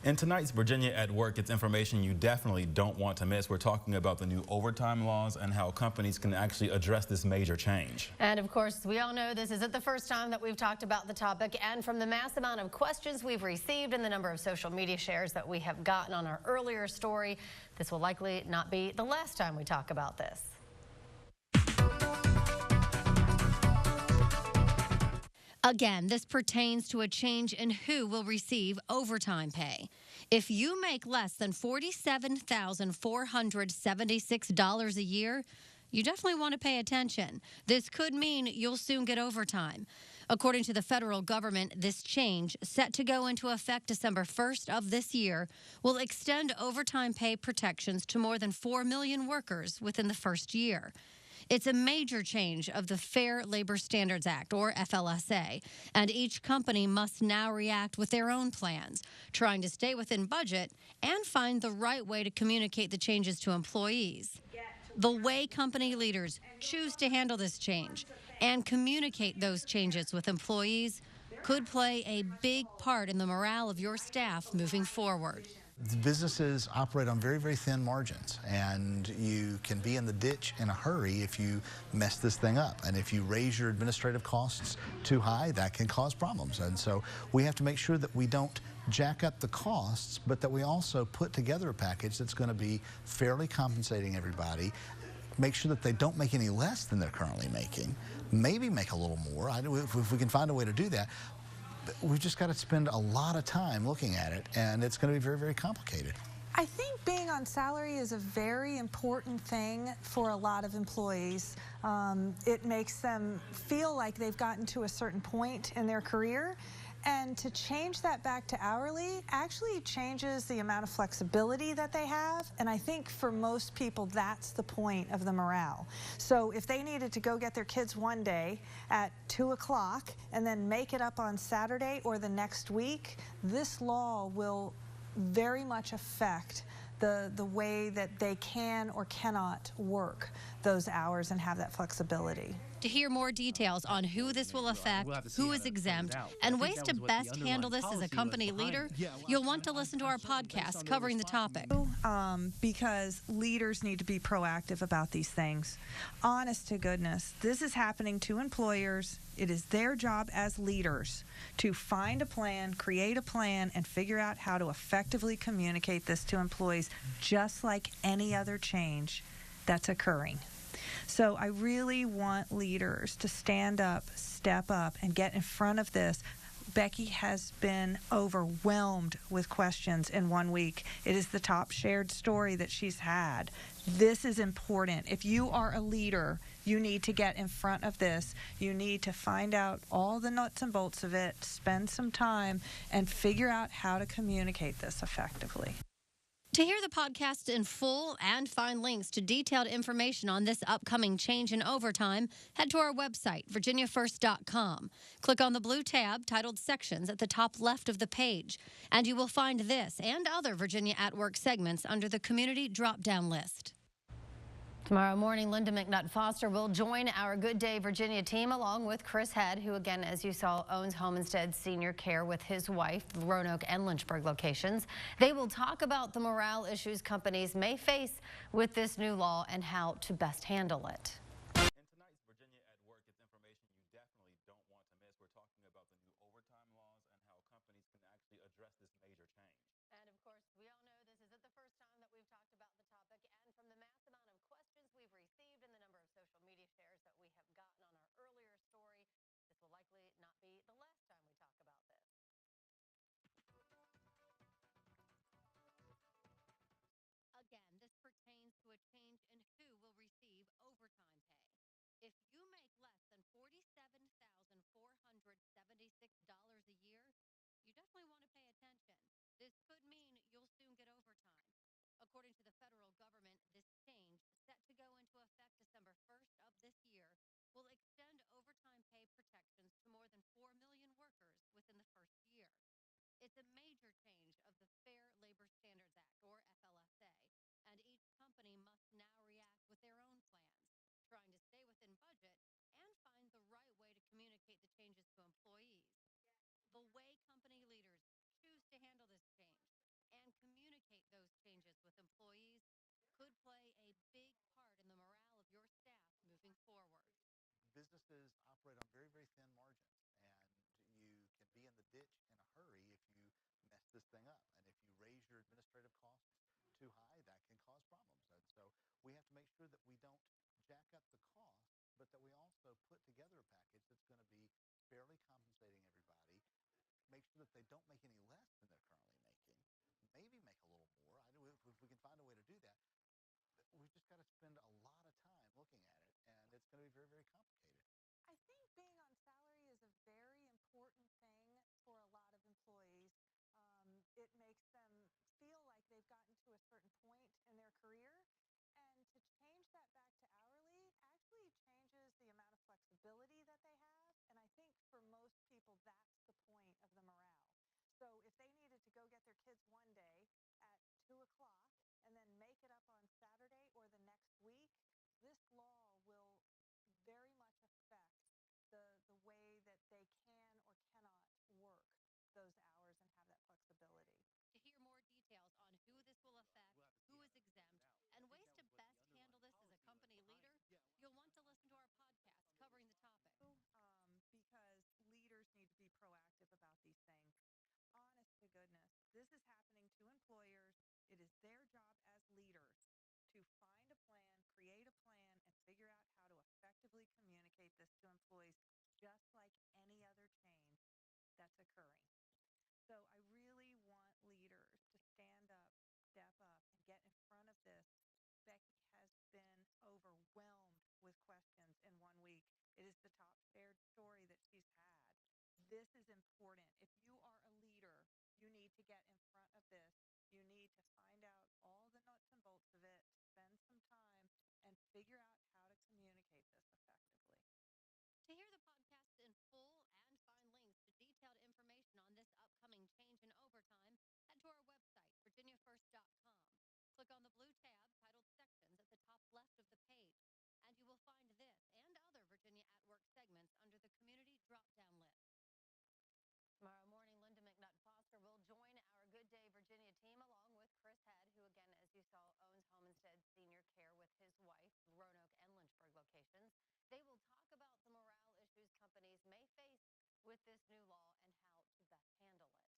In tonight's Virginia at Work, it's information you definitely don't want to miss. We're talking about the new overtime laws and how companies can actually address this major change. And of course, we all know this isn't the first time that we've talked about the topic, and from the mass amount of questions we've received and the number of social media shares that we have gotten on our earlier story, this will likely not be the last time we talk about this. Again, this pertains to a change in who will receive overtime pay. If you make less than $47,476 a year, you definitely want to pay attention. This could mean you'll soon get overtime. According to the federal government, this change, set to go into effect December 1st of this year, will extend overtime pay protections to more than 4 million workers within the first year. It's a major change of the Fair Labor Standards Act, or FLSA, and each company must now react with their own plans, trying to stay within budget and find the right way to communicate the changes to employees. The way company leaders choose to handle this change and communicate those changes with employees could play a big part in the morale of your staff moving forward. Businesses operate on very, very thin margins, and you can be in the ditch in a hurry if you mess this thing up. And if you raise your administrative costs too high, that can cause problems. And so we have to make sure that we don't jack up the costs, but that we also put together a package that's going to be fairly compensating everybody, make sure that they don't make any less than they're currently making, maybe make a little more, if we can find a way to do that. We've just got to spend a lot of time looking at it, and it's going to be very, very complicated. I think being on salary is a very important thing for a lot of employees. It makes them feel like they've gotten to a certain point in their career, and to change that back to hourly actually changes the amount of flexibility that they have, and I think for most people that's the point of the morale. So if they needed to go get their kids one day at 2 o'clock and then make it up on Saturday or the next week, this law will very much affect the way that they can or cannot work those hours and have that flexibility. To hear more details on who this will affect, who is exempt, and ways to best handle this as a company leader, you'll want to listen to our podcast covering the topic. Because leaders need to be proactive about these things. Honest to goodness, this is happening to employers. It is their job as leaders to find a plan, create a plan, and figure out how to effectively communicate this to employees, just like any other change that's occurring. So I really want leaders to stand up, step up, and get in front of this. Becky has been overwhelmed with questions in 1 week. It is the top shared story that she's had. This is important. If you are a leader, you need to get in front of this. You need to find out all the nuts and bolts of it, spend some time, and figure out how to communicate this effectively. To hear the podcast in full and find links to detailed information on this upcoming change in overtime, head to our website, virginiafirst.com. Click on the blue tab titled Sections at the top left of the page, and you will find this and other Virginia at Work segments under the Community drop-down list. Tomorrow morning, Lynda McNutt Foster will join our Good Day Virginia team along with Chris Head, who again, as you saw, owns Home Instead Senior Care with his wife, the Roanoke and Lynchburg locations. They will talk about the morale issues companies may face with this new law and how to best handle it. In tonight's Virginia at Work, it's information you definitely don't want to miss. We're talking about the new overtime laws and how companies can actually address this major change. And of course, we all know this isn't the first time that we've talked about the topic, and from the mass amount of questions we've received and the number of social media shares that we have gotten on our earlier story, this will likely not be the last time we talk about this. Again, this pertains to a change in who will receive overtime pay. If you make less than $47,476 a year, you definitely want to pay attention. This could mean you'll soon get overtime. According to the federal government, this change, set to go into effect December 1st of this year, will extend overtime pay protections to more than 4 million workers within the first year. It's a major change of the Fair Labor Standards Act, or FLSA, and each company must now react with their own plans, trying to stay within budget and find the right way to communicate the changes to employees. The way company leaders choose to handle this change businesses operate on very, very thin margins, and you can be in the ditch in a hurry if you mess this thing up. And if you raise your administrative costs too high, that can cause problems. And so we have to make sure that we don't jack up the cost, but that we also put together a package that's going to be fairly compensating everybody, make sure that they don't make any less than they're currently making, maybe make a little more. I know if we can find a way to do that. We've just got to spend a lot of time looking at it, and it's going to be very, very complicated. I think being on salary is a very important thing for a lot of employees. It makes them feel like they've gotten to a certain point in their career, and to change that back to hourly actually changes the amount of flexibility that they have, and I think for most people that's the point of the morale. So if they needed to go get their kids one day at 2 o'clock and then make it up on Saturday or the next week, this law will very much affect the way that they can or cannot work those hours and have that flexibility. To hear more details on who this will affect, who is exempt, and ways to best handle this as a company leader, you'll want to listen to our podcast covering the topic. Because leaders need to be proactive about these things. Honest to goodness, this is happening to employers. It is their job as leaders to find a plan, create a plan, and figure out how to effectively communicate this to employees, just like any other change that's occurring. So I really want leaders to stand up, step up, and get in front of this. Becky has been overwhelmed with questions in 1 week. It is the top shared story that she's had. This is important. If you are a leader, you need to get in front of this. You need to find out all the nuts and bolts of it, spend some time, and figure out how to communicate this effectively. To hear the podcast in full and find links to detailed information on this upcoming change in overtime, head to our website, virginiafirst.com. Click on the blue tab titled Sections at the top left of the page, and you will find this and other Virginia at Work segments under the Community drop-down list. Tomorrow morning, Lynda McNutt Foster will join our Good Day Virginia team along with Chris Head, who again, as you saw, owns Homestead Senior Care with his wife, Roanoke and Lynchburg locations. They will talk about the morale issues companies may face with this new law and how to best handle it.